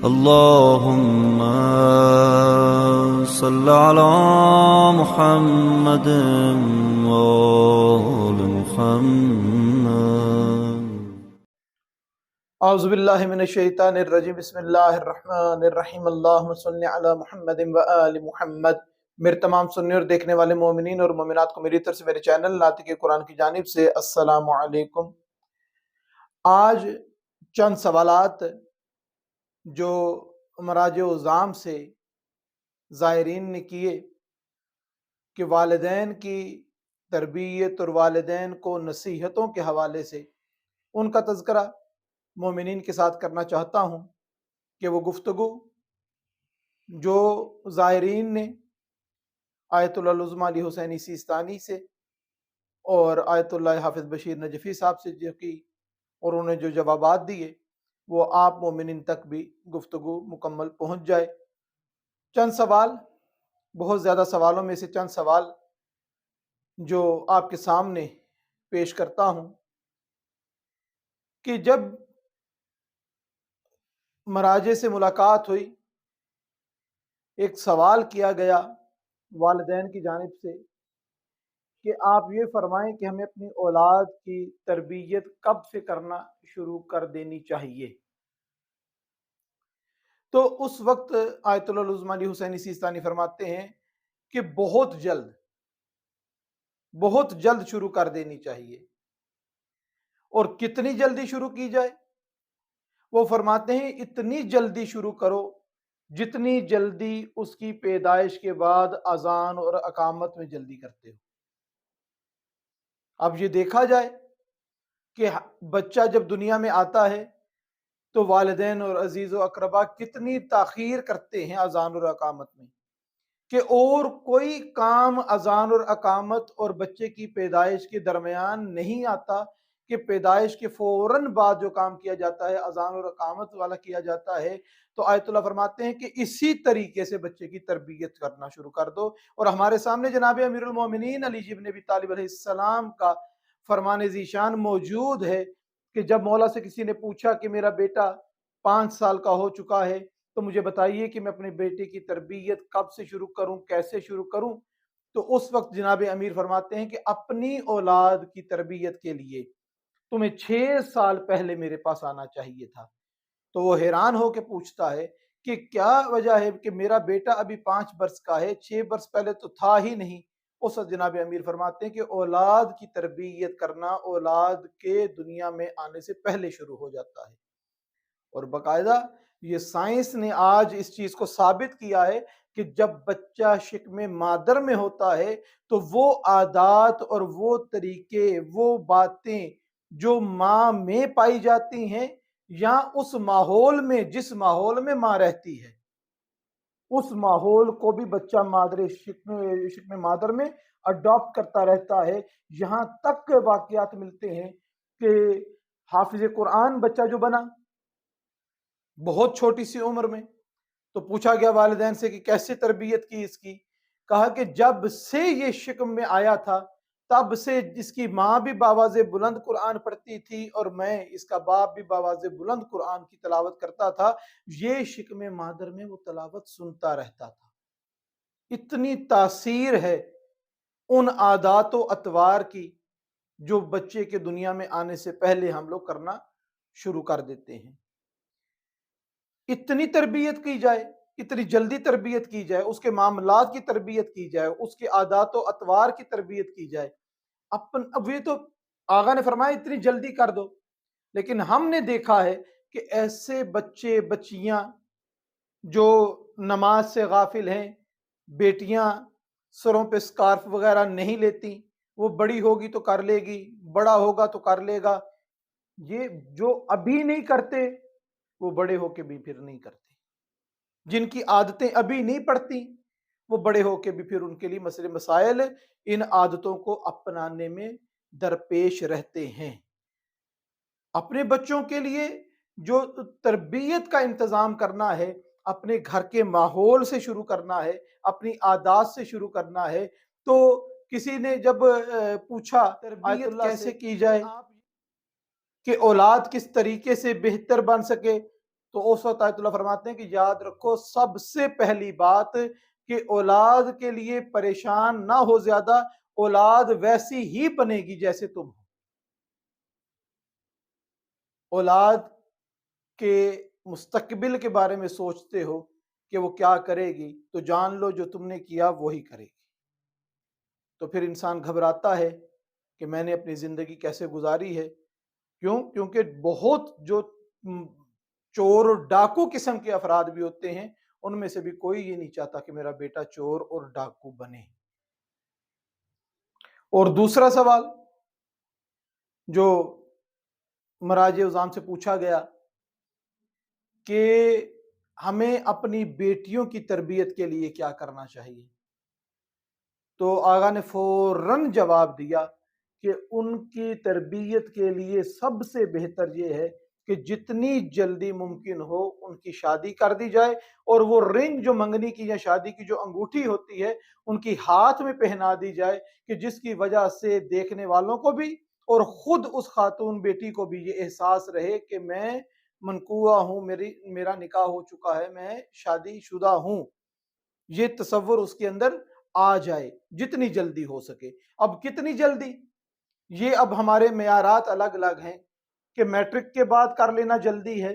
اللهم صل على محمد وآل محمد. اعوذ باللہ من الشیطان الرجیم. بسم اللہ الرحمن الرحیم. اللہم صل علی محمد وآل محمد. میرے تمام سننے اور دیکھنے والے مومنین اور مومنات کو میری طرف سے میرے چینل ناطق قرآن کی جانب سے السلام علیکم. آج چند سوالات جو مراجع عظام سے زائرین نے کیے کہ والدین کی تربیت اور والدین کو نصیحتوں کے حوالے سے ان کا تذکرہ مومنین کے ساتھ کرنا چاہتا ہوں کہ وہ گفتگو جو زائرین نے آیت اللہ العظمیٰ علی حسینی سیستانی سے اور آیت اللہ حافظ بشیر نجفی صاحب سے جو کی اور انہوں نے جو جوابات دیے وہ آپ مومنین تک بھی گفتگو مکمل پہنچ جائے. چند سوال، بہت زیادہ سوالوں میں سے چند سوال جو آپ کے سامنے پیش کرتا ہوں کہ جب مراجع سے ملاقات ہوئی، ایک سوال کیا گیا والدین کی جانب سے کہ آپ یہ فرمائیں کہ ہمیں اپنی اولاد کی تربیت کب سے کرنا شروع کر دینی چاہیے. تو اس وقت آیت اللہ العظمیٰ علی حسینی سیستانی فرماتے ہیں کہ بہت جلد شروع کر دینی چاہیے. اور کتنی جلدی شروع کی جائے؟ وہ فرماتے ہیں اتنی جلدی شروع کرو جتنی جلدی اس کی پیدائش کے بعد اذان اور اقامت میں جلدی کرتے ہو. اب یہ دیکھا جائے کہ بچہ جب دنیا میں آتا ہے تو والدین اور عزیز و اقربا کتنی تاخیر کرتے ہیں اذان اور اقامت میں، کہ اور کوئی کام اذان اور اقامت اور بچے کی پیدائش کے درمیان نہیں آتا کہ پیدائش کے فوراً بعد جو کام کیا جاتا ہے اذان اور اقامت والا کیا جاتا ہے. تو آیت اللہ فرماتے ہیں کہ اسی طریقے سے بچے کی تربیت کرنا شروع کر دو. اور ہمارے سامنے جناب امیر المومنین علی بن ابی طالب علیہ السلام کا فرمان ذیشان موجود ہے کہ جب مولا سے کسی نے پوچھا کہ میرا بیٹا 5 سال کا ہو چکا ہے تو مجھے بتائیے کہ میں اپنے بیٹے کی تربیت کب سے شروع کروں، کیسے شروع کروں. تو اس وقت جناب امیر فرماتے ہیں کہ اپنی اولاد کی تربیت کے لیے تمہیں 6 سال پہلے میرے پاس آنا چاہیے تھا. تو وہ حیران ہو کے پوچھتا ہے کہ کیا وجہ ہے کہ میرا بیٹا ابھی 5 برس کا ہے، 6 برس پہلے تو تھا ہی نہیں. اس وقت جناب امیر فرماتے ہیں کہ اولاد کی تربیت کرنا اولاد کے دنیا میں آنے سے پہلے شروع ہو جاتا ہے. اور باقاعدہ یہ سائنس نے آج اس چیز کو ثابت کیا ہے کہ جب بچہ شکم مادر میں ہوتا ہے تو وہ عادات اور وہ طریقے، وہ باتیں جو ماں میں پائی جاتی ہیں یا اس ماحول میں جس ماحول میں ماں رہتی ہے اس ماحول کو بھی بچہ شکم مادر میں اڈاپٹ کرتا رہتا ہے. یہاں تک واقعات ملتے ہیں کہ حافظ قرآن بچہ جو بنا بہت چھوٹی سی عمر میں، تو پوچھا گیا والدین سے کہ کیسے تربیت کی اس کی. کہا کہ جب سے یہ شکم میں آیا تھا تب سے جس کی ماں بھی باواز بلند قرآن پڑھتی تھی اور میں اس کا باپ بھی باواز بلند قرآن کی تلاوت کرتا تھا، یہ شکم مادر میں وہ تلاوت سنتا رہتا تھا. اتنی تاثیر ہے ان عادات و اطوار کی جو بچے کے دنیا میں آنے سے پہلے ہم لوگ کرنا شروع کر دیتے ہیں. اتنی تربیت کی جائے، اتنی جلدی تربیت کی جائے، اس کے معاملات کی تربیت کی جائے، اس کے عادات و اطوار کی تربیت کی جائے. اب یہ تو آقا نے فرمایا اتنی جلدی کر دو، لیکن ہم نے دیکھا ہے کہ ایسے بچے بچیاں جو نماز سے غافل ہیں، بیٹیاں سروں پہ سکارف وغیرہ نہیں لیتی، وہ بڑی ہوگی تو کر لے گی، بڑا ہوگا تو کر لے گا. یہ جو ابھی نہیں کرتے وہ بڑے ہو کے بھی پھر نہیں کرتے. جن کی عادتیں ابھی نہیں پڑتی وہ بڑے ہو کے بھی پھر ان کے لیے مسائل ان عادتوں کو اپنانے میں درپیش رہتے ہیں. اپنے بچوں کے لیے جو تربیت کا انتظام کرنا ہے اپنے گھر کے ماحول سے شروع کرنا ہے، اپنی عادات سے شروع کرنا ہے. تو کسی نے جب پوچھا تربیت کیسے کی جائے کہ اولاد کس طریقے سے بہتر بن سکے، تو اس وقت آیت اللہ فرماتے ہیں کہ یاد رکھو سب سے پہلی بات کہ اولاد کے لیے پریشان نہ ہو زیادہ، اولاد ویسی ہی بنے گی جیسے تم ہو۔ اولاد کے مستقبل کے بارے میں سوچتے ہو کہ وہ کیا کرے گی، تو جان لو جو تم نے کیا وہی کرے گی۔ تو پھر انسان گھبراتا ہے کہ میں نے اپنی زندگی کیسے گزاری ہے۔ کیوں؟ کیونکہ بہت جو چور اور ڈاکو قسم کے افراد بھی ہوتے ہیں، ان میں سے بھی کوئی یہ نہیں چاہتا کہ میرا بیٹا چور اور ڈاکو بنے۔ اور دوسرا سوال جو مراجع عظام سے پوچھا گیا کہ ہمیں اپنی بیٹیوں کی تربیت کے لیے کیا کرنا چاہیے، تو آقا نے فوراً جواب دیا کہ ان کی تربیت کے لیے سب سے بہتر یہ ہے کہ جتنی جلدی ممکن ہو ان کی شادی کر دی جائے، اور وہ رنگ جو منگنی کی یا شادی کی جو انگوٹھی ہوتی ہے ان کی ہاتھ میں پہنا دی جائے، کہ جس کی وجہ سے دیکھنے والوں کو بھی اور خود اس خاتون بیٹی کو بھی یہ احساس رہے کہ میں منقوہ ہوں، میرا نکاح ہو چکا ہے، میں شادی شدہ ہوں، یہ تصور اس کے اندر آ جائے جتنی جلدی ہو سکے۔ اب کتنی جلدی، یہ اب ہمارے معیارات الگ الگ ہیں کہ میٹرک کے بعد کر لینا جلدی ہے،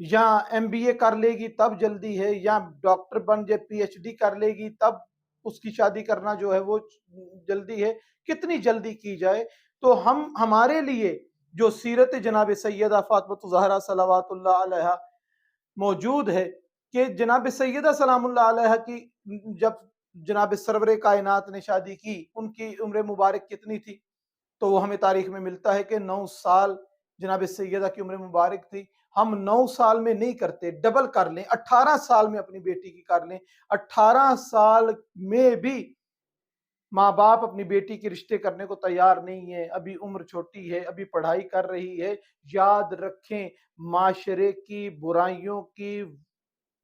یا ایم بی اے کر لے گی تب جلدی ہے، یا ڈاکٹر بن جائے پی ایچ ڈی کر لے گی تب اس کی شادی کرنا جو ہے وہ جلدی ہے، کتنی جلدی کی جائے۔ تو ہمارے لیے جو سیرت جناب سیدہ فاطمہ الزہرا صلوات اللہ علیہا موجود ہے، کہ جناب سیدہ سلام اللہ علیہ کی جب جناب سرور کائنات نے شادی کی، ان کی عمر مبارک کتنی تھی؟ تو وہ ہمیں تاریخ میں ملتا ہے کہ 9 سال جناب سیدہ کی عمر مبارک تھی۔ ہم 9 سال میں نہیں کرتے، ڈبل کر لیں، 18 سال میں اپنی بیٹی کی کر لیں۔ 18 سال میں بھی ماں باپ اپنی بیٹی کے رشتے کرنے کو تیار نہیں ہے، ابھی عمر چھوٹی ہے، ابھی پڑھائی کر رہی ہے۔ یاد رکھیں معاشرے کی برائیوں کی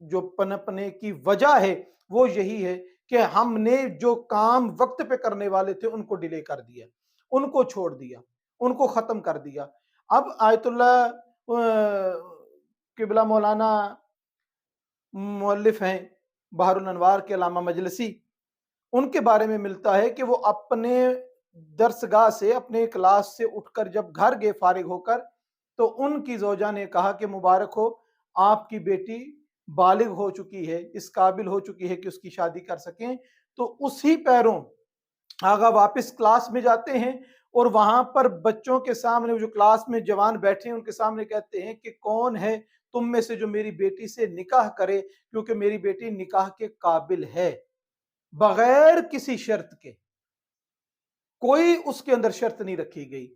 جو پنپنے کی وجہ ہے وہ یہی ہے کہ ہم نے جو کام وقت پہ کرنے والے تھے ان کو ڈیلے کر دیا، ان کو چھوڑ دیا، ان کو ختم کر دیا۔ اب آیت اللہ قبلہ مولانا مؤلف ہیں بحر الانوار کے علامہ مجلسی، ان کے بارے میں ملتا ہے کہ وہ اپنے درسگاہ سے اپنے کلاس سے اٹھ کر جب گھر گئے فارغ ہو کر، تو ان کی زوجہ نے کہا کہ مبارک ہو، آپ کی بیٹی بالغ ہو چکی ہے، اس قابل ہو چکی ہے کہ اس کی شادی کر سکیں۔ تو اسی پیروں آگا واپس کلاس میں جاتے ہیں، اور وہاں پر بچوں کے سامنے جو کلاس میں جوان بیٹھے ہیں ان کے سامنے کہتے ہیں کہ کون ہے تم میں سے جو میری بیٹی سے نکاح کرے، کیونکہ میری بیٹی نکاح کے قابل ہے، بغیر کسی شرط کے۔ کوئی اس کے اندر شرط نہیں رکھی گئی،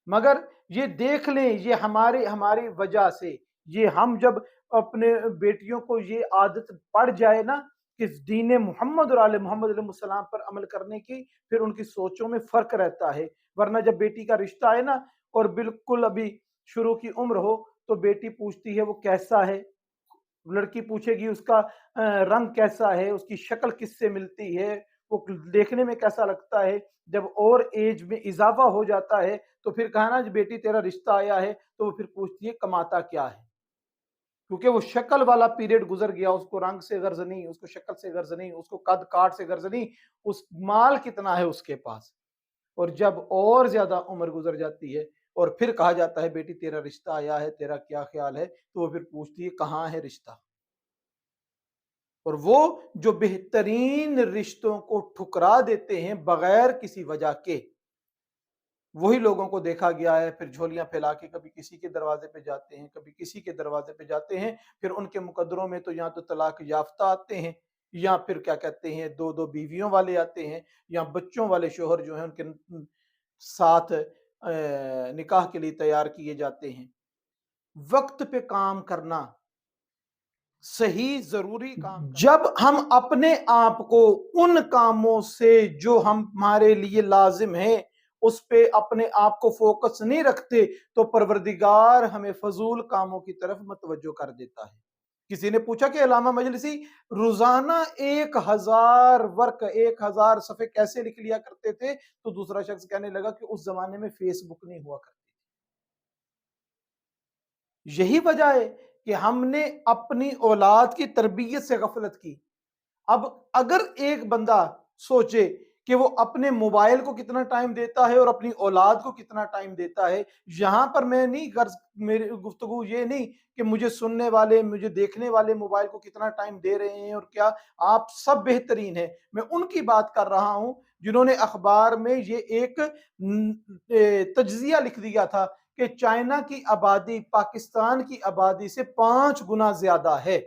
مگر یہ دیکھ لیں یہ ہماری وجہ سے، یہ ہم جب اپنے بیٹیوں کو یہ عادت پڑ جائے نا کہ دین محمد اور آل محمد علیہ السلام پر عمل کرنے کی، پھر ان کی سوچوں میں فرق رہتا ہے۔ ورنہ جب بیٹی کا رشتہ ہے نا اور بالکل ابھی شروع کی عمر ہو، تو بیٹی پوچھتی ہے وہ کیسا ہے، لڑکی پوچھے گی اس کا رنگ کیسا ہے، اس کی شکل کس سے ملتی ہے، وہ دیکھنے میں کیسا لگتا ہے۔ جب اور ایج میں اضافہ ہو جاتا ہے تو پھر کہنا بیٹی تیرا رشتہ آیا ہے، تو وہ پھر پوچھتی ہے کماتا کیا ہے، کیونکہ وہ شکل والا پیریڈ گزر گیا، اس کو رنگ سے غرض نہیں، اس کو شکل سے غرض نہیں، اس کو قد کاٹ سے غرض نہیں، اس مال کتنا ہے اس کے پاس۔ اور جب اور زیادہ عمر گزر جاتی ہے اور پھر کہا جاتا ہے بیٹی تیرا رشتہ آیا ہے، تیرا کیا خیال ہے، تو وہ پھر پوچھتی ہے کہاں ہے رشتہ۔ اور وہ جو بہترین رشتوں کو ٹھکرا دیتے ہیں بغیر کسی وجہ کے، وہی لوگوں کو دیکھا گیا ہے۔ پھر جھولیاں پھیلا کے کبھی کسی کے دروازے پہ جاتے ہیں، کبھی کسی کے دروازے پہ جاتے ہیں، پھر ان کے مقدروں میں تو یا تو طلاق یافتہ آتے ہیں، یا پھر کیا کہتے ہیں 2 بیویوں والے آتے ہیں، یا بچوں والے شوہر جو ہیں ان کے ساتھ نکاح کے لیے تیار کیے جاتے ہیں۔ وقت پہ کام کرنا صحیح ضروری کام کرنا۔ جب ہم اپنے آپ کو ان کاموں سے جو ہمارے لیے لازم ہیں اس پہ اپنے آپ کو فوکس نہیں رکھتے، تو پروردگار ہمیں فضول کاموں کی طرف متوجہ کر دیتا ہے۔ کسی نے پوچھا کہ علامہ مجلسی روزانہ 1000 ورق 1000 صفحے کیسے لکھ لیا کرتے تھے؟ تو دوسرا شخص کہنے لگا کہ اس زمانے میں فیس بک نہیں ہوا کرتی۔ یہی وجہ ہے کہ ہم نے اپنی اولاد کی تربیت سے غفلت کی۔ اب اگر ایک بندہ سوچے کہ وہ اپنے موبائل کو کتنا ٹائم دیتا ہے اور اپنی اولاد کو کتنا ٹائم دیتا ہے، یہاں پر میں نہیں غرض، میری گفتگو یہ نہیں کہ مجھے سننے والے، مجھے دیکھنے والے موبائل کو کتنا ٹائم دے رہے ہیں اور کیا، آپ سب بہترین ہیں، میں ان کی بات کر رہا ہوں جنہوں نے اخبار میں یہ ایک تجزیہ لکھ دیا تھا کہ چائنا کی آبادی پاکستان کی آبادی سے 5 گنا زیادہ ہے۔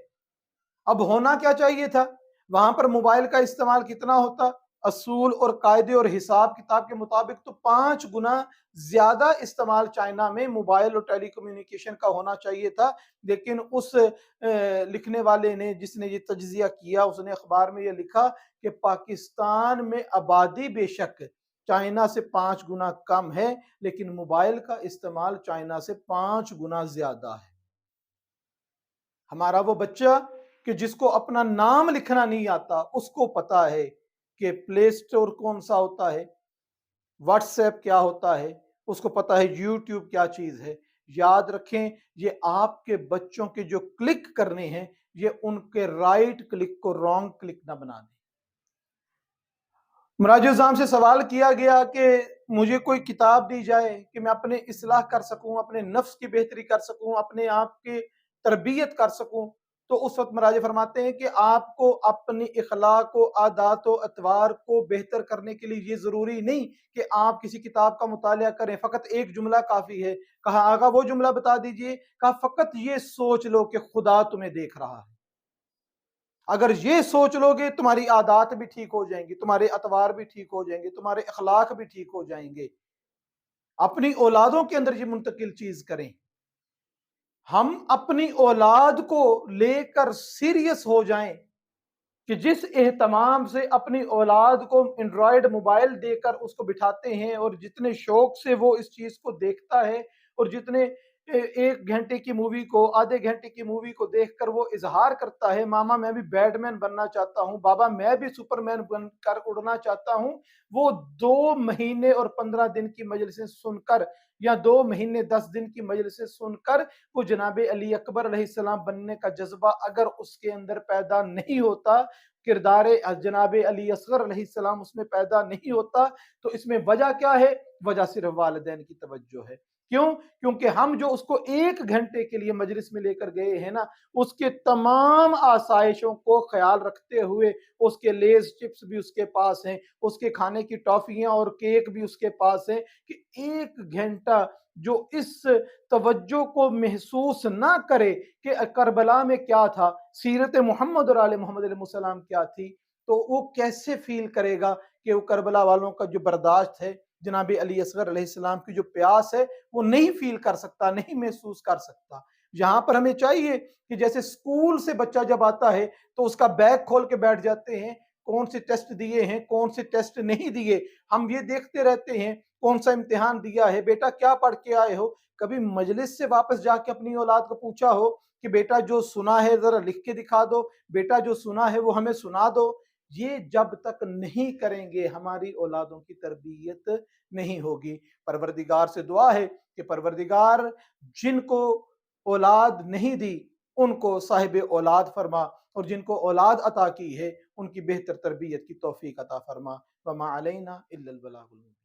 اب ہونا کیا چاہیے تھا؟ وہاں پر موبائل کا استعمال کتنا ہوتا؟ اصول اور قاعدے اور حساب کتاب کے مطابق تو 5 گنا زیادہ استعمال چائنا میں موبائل اور ٹیلی کمیونیکیشن کا ہونا چاہیے تھا، لیکن اس لکھنے والے نے، جس نے یہ تجزیہ کیا، اس نے اخبار میں یہ لکھا کہ پاکستان میں آبادی بے شک چائنا سے 5 گنا کم ہے، لیکن موبائل کا استعمال چائنا سے 5 گنا زیادہ ہے۔ ہمارا وہ بچہ کہ جس کو اپنا نام لکھنا نہیں آتا، اس کو پتا ہے کہ پلے سٹور کون سا ہوتا ہے، واٹس ایپ کیا ہوتا ہے، اس کو پتا ہے یوٹیوب کیا چیز ہے۔ یاد رکھیں، یہ آپ کے بچوں کے جو کلک کرنے ہیں، یہ ان کے رائٹ کلک کو رانگ کلک نہ بنا دیں۔ مراجع الزام سے سوال کیا گیا کہ مجھے کوئی کتاب دی جائے کہ میں اپنے اصلاح کر سکوں، اپنے نفس کی بہتری کر سکوں، اپنے آپ کی تربیت کر سکوں، تو اس وقت مراجع فرماتے ہیں کہ آپ کو اپنی اخلاق و عادات و اطوار کو بہتر کرنے کے لیے یہ ضروری نہیں کہ آپ کسی کتاب کا مطالعہ کریں، فقط ایک جملہ کافی ہے۔ کہا آقا وہ جملہ بتا دیجئے، کہا فقط یہ سوچ لو کہ خدا تمہیں دیکھ رہا ہے۔ اگر یہ سوچ لو گے، تمہاری عادات بھی ٹھیک ہو جائیں گی، تمہارے اطوار بھی ٹھیک ہو جائیں گے، تمہارے اخلاق بھی ٹھیک ہو جائیں گے۔ اپنی اولادوں کے اندر یہ منتقل چیز کریں۔ ہم اپنی اولاد کو لے کر سیریس ہو جائیں کہ جس اہتمام سے اپنی اولاد کو اینڈرائیڈ موبائل دے کر اس کو بٹھاتے ہیں، اور جتنے شوق سے وہ اس چیز کو دیکھتا ہے، اور جتنے 1 گھنٹے کی مووی کو، آدھے گھنٹے کی مووی کو دیکھ کر وہ اظہار کرتا ہے، ماما میں بھی بیٹ مین بننا چاہتا ہوں، بابا میں بھی سپر مین بن کر اڑنا چاہتا ہوں، وہ 2 مہینے اور 15 دن کی مجلسیں سن کر، یا 2 مہینے 10 دن کی مجلسیں سن کر، وہ جناب علی اکبر علیہ السلام بننے کا جذبہ اگر اس کے اندر پیدا نہیں ہوتا، کردار جناب علی اصغر علیہ السلام اس میں پیدا نہیں ہوتا، تو اس میں وجہ کیا ہے؟ وجہ صرف والدین کی توجہ ہے۔ کیوں؟ کیونکہ ہم جو اس کو 1 گھنٹے کے لیے مجلس میں لے کر گئے ہیں نا، اس کے تمام آسائشوں کو خیال رکھتے ہوئے، اس کے لیز چپس بھی اس کے پاس ہیں، اس کے کھانے کی ٹافیاں اور کیک بھی اس کے پاس ہیں، کہ 1 گھنٹہ جو اس توجہ کو محسوس نہ کرے کہ کربلا میں کیا تھا، سیرت محمد اور آل محمد علیہ السلام کیا تھی، تو وہ کیسے فیل کرے گا کہ وہ کربلا والوں کا جو برداشت ہے، جناب علی اصغر علیہ السلام کی جو پیاس ہے، وہ نہیں فیل کر سکتا، نہیں محسوس کر سکتا۔ یہاں پر ہمیں چاہیے کہ جیسے اسکول سے بچہ جب آتا ہے تو اس کا بیگ کھول کے بیٹھ جاتے ہیں، کون سے ٹیسٹ دیے ہیں، کون سے ٹیسٹ نہیں دیے، ہم یہ دیکھتے رہتے ہیں، کون سا امتحان دیا ہے، بیٹا کیا پڑھ کے آئے ہو۔ کبھی مجلس سے واپس جا کے اپنی اولاد کو پوچھا ہو کہ بیٹا جو سنا ہے ذرا لکھ کے دکھا دو، بیٹا جو سنا ہے وہ ہمیں سنا دو۔ یہ جب تک نہیں کریں گے، ہماری اولادوں کی تربیت نہیں ہوگی۔ پروردگار سے دعا ہے کہ پروردگار جن کو اولاد نہیں دی ان کو صاحب اولاد فرما، اور جن کو اولاد عطا کی ہے ان کی بہتر تربیت کی توفیق عطا فرما۔ وما علینا الا البلاغ المبین۔